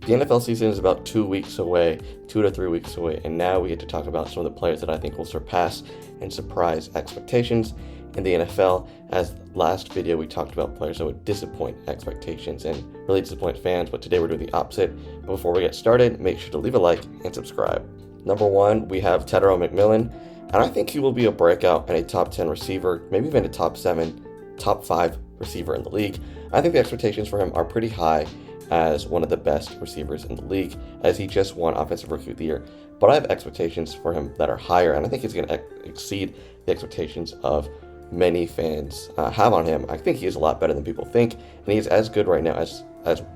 The NFL season is about 2 weeks away, 2 to 3 weeks away, and now we get to talk about some of the players that I think will surpass and surprise expectations in the NFL. As last video, we talked about players that would disappoint expectations and really disappoint fans, but today we're doing the opposite. But before we get started, make sure to leave a like and subscribe. Number 1, we have Tetairoa McMillan, and I think he will be a breakout and a top 10 receiver, maybe even a top 7, top 5 receiver in the league. I think the expectations for him are pretty high as one of the best receivers in the league, as he just won Offensive Rookie of the Year. But I have expectations for him that are higher, and I think he's going to exceed the expectations of many fans have on him. I think he is a lot better than people think, and he is as good right now as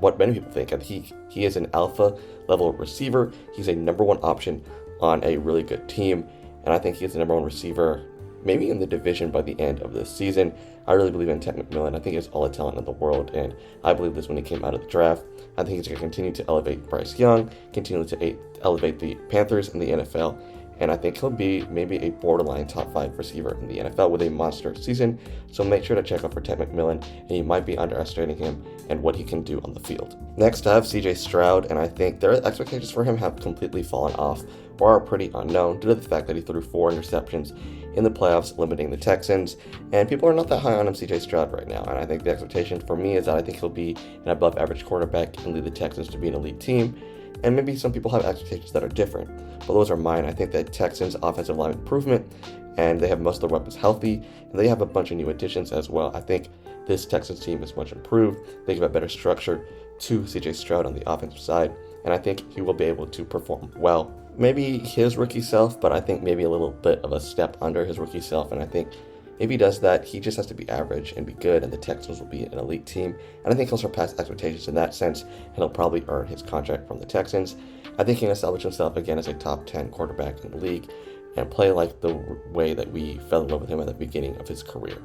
what many people think. And he is an alpha level receiver. He's a number 1 option on a really good team, and I think he is the number 1 receiver maybe in the division by the end of this season. I really believe in Tetairoa McMillan. I think he has all the talent in the world, and I believe this when he came out of the draft. I think he's going to continue to elevate Bryce Young, continue to elevate the Panthers in the NFL, and I think he'll be maybe a borderline top 5 receiver in the NFL with a monster season. So make sure to check out for Tetairoa McMillan, and you might be underestimating him and what he can do on the field. Next, I have CJ Stroud, and I think their expectations for him have completely fallen off or are pretty unknown due to the fact that he threw 4 interceptions in the playoffs, limiting the Texans, and people are not that high on him, CJ Stroud, right now. And I think the expectation for me is that I think he'll be an above average quarterback and lead the Texans to be an elite team. And maybe some people have expectations that are different, but those are mine. I think that Texans offensive line improvement, and they have most of their weapons healthy, and they have a bunch of new additions as well. I think this Texans team is much improved. They give a better structure to CJ Stroud on the offensive side, and I think he will be able to perform well. Maybe his rookie self, but I think maybe a little bit of a step under his rookie self, and I think if he does that, he just has to be average and be good, and the Texans will be an elite team. And I think he'll surpass expectations in that sense, and he'll probably earn his contract from the Texans. I think he can establish himself again as a top 10 quarterback in the league and play like the way that we fell in love with him at the beginning of his career.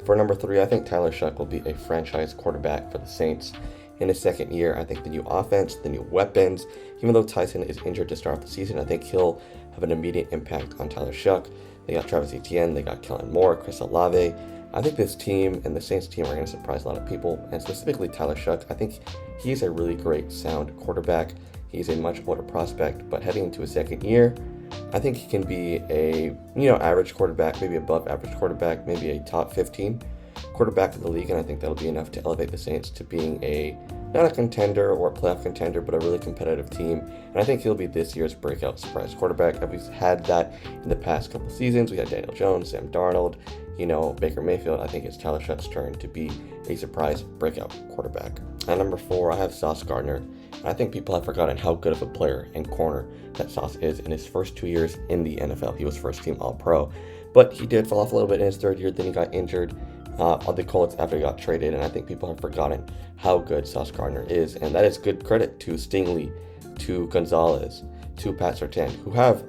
For number 3, I think Tyler Shough will be a franchise quarterback for the Saints. In his second year, I think the new offense, the new weapons, even though Tyson is injured to start off the season, I think he'll have an immediate impact on Tyler Shough. They got Travis Etienne, they got Kellen Moore, Chris Olave. I think this team and the Saints team are going to surprise a lot of people, and specifically Tyler Shough. I think he's a really great, sound quarterback. He's a much older prospect, but heading into his second year, I think he can be a average quarterback, maybe above average quarterback, maybe a top 15 quarterback in the league, and I think that'll be enough to elevate the Saints to being not a contender or a playoff contender, but a really competitive team. And I think he'll be this year's breakout surprise quarterback. And we've had that in the past couple seasons. We had Daniel Jones, Sam Darnold, Baker Mayfield. I think it's Tyler Shough's turn to be a surprise breakout quarterback. At number 4, I have Sauce Gardner. And I think people have forgotten how good of a player and corner that Sauce is in his first 2 years in the NFL. He was first team All-Pro, but he did fall off a little bit in his third year. Then he got injured on the Colts after he got traded, and I think people have forgotten how good Sauce Gardner is, and that is good credit to Stingley, to Gonzalez, to Pat Surtain, who have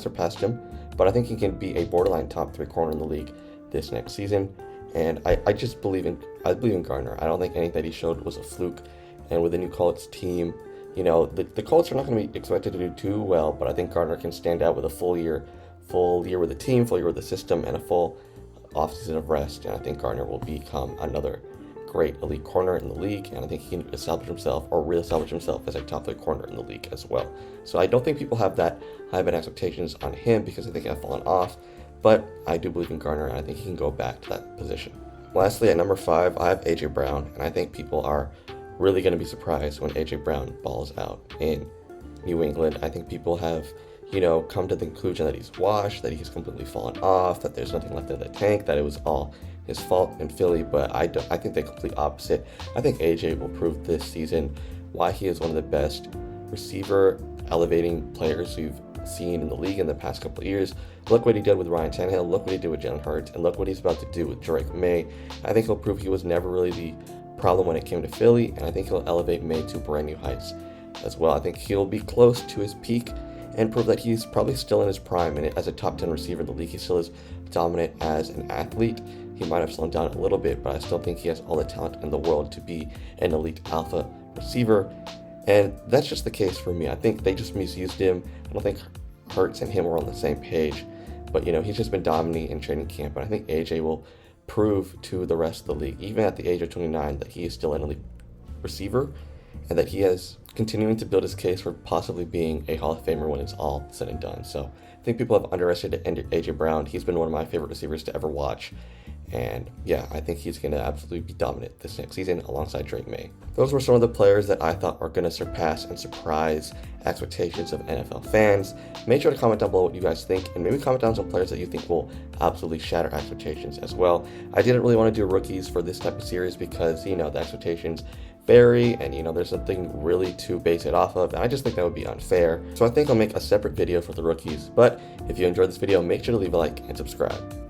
surpassed him, but I think he can be a borderline top 3 corner in the league this next season, and I believe in Gardner. I don't think anything that he showed was a fluke, and with the new Colts team, the Colts are not going to be expected to do too well, but I think Gardner can stand out with a full year with the team, full year with the system, and a full offseason of rest, and I think Gardner will become another great elite corner in the league, and I think he can establish himself or reestablish himself as a top 3 corner in the league as well. So I don't think people have that high of expectations on him because I think I've fallen off, but I do believe in Gardner, and I think he can go back to that position. Lastly, at number 5, I have AJ Brown, and I think people are really going to be surprised when AJ Brown balls out in New England. I think people have come to the conclusion that he's washed, that he's completely fallen off, that there's nothing left in the tank, that it was all his fault in Philly, but I think the complete opposite. I think AJ will prove this season why he is one of the best receiver elevating players we've seen in the league in the past couple of years. Look what he did with Ryan Tannehill, look what he did with Jalen Hurts, and look what he's about to do with Drake May. I think he'll prove he was never really the problem when it came to Philly, and I think he'll elevate May to brand new heights as well. I think he'll be close to his peak and prove that he's probably still in his prime, and as a top 10 receiver in the league, he still is dominant as an athlete. He might have slowed down a little bit, but I still think he has all the talent in the world to be an elite alpha receiver, and that's just the case for me. I think they just misused him. I don't think Hurts and him were on the same page, but he's just been dominating in training camp, and I think AJ will prove to the rest of the league, even at the age of 29, that he is still an elite receiver. and that he is continuing to build his case for possibly being a Hall of Famer when it's all said and done. So I think people have underestimated A.J. Brown. He's been one of my favorite receivers to ever watch. And yeah, I think he's going to absolutely be dominant this next season alongside Drake May. Those were some of the players that I thought were going to surpass and surprise expectations of NFL fans. Make sure to comment down below what you guys think, and maybe comment down some players that you think will absolutely shatter expectations as well. I didn't really want to do rookies for this type of series because, the expectations vary, and there's something really to base it off of, and I just think that would be unfair. So I think I'll make a separate video for the rookies. But if you enjoyed this video, make sure to leave a like and subscribe.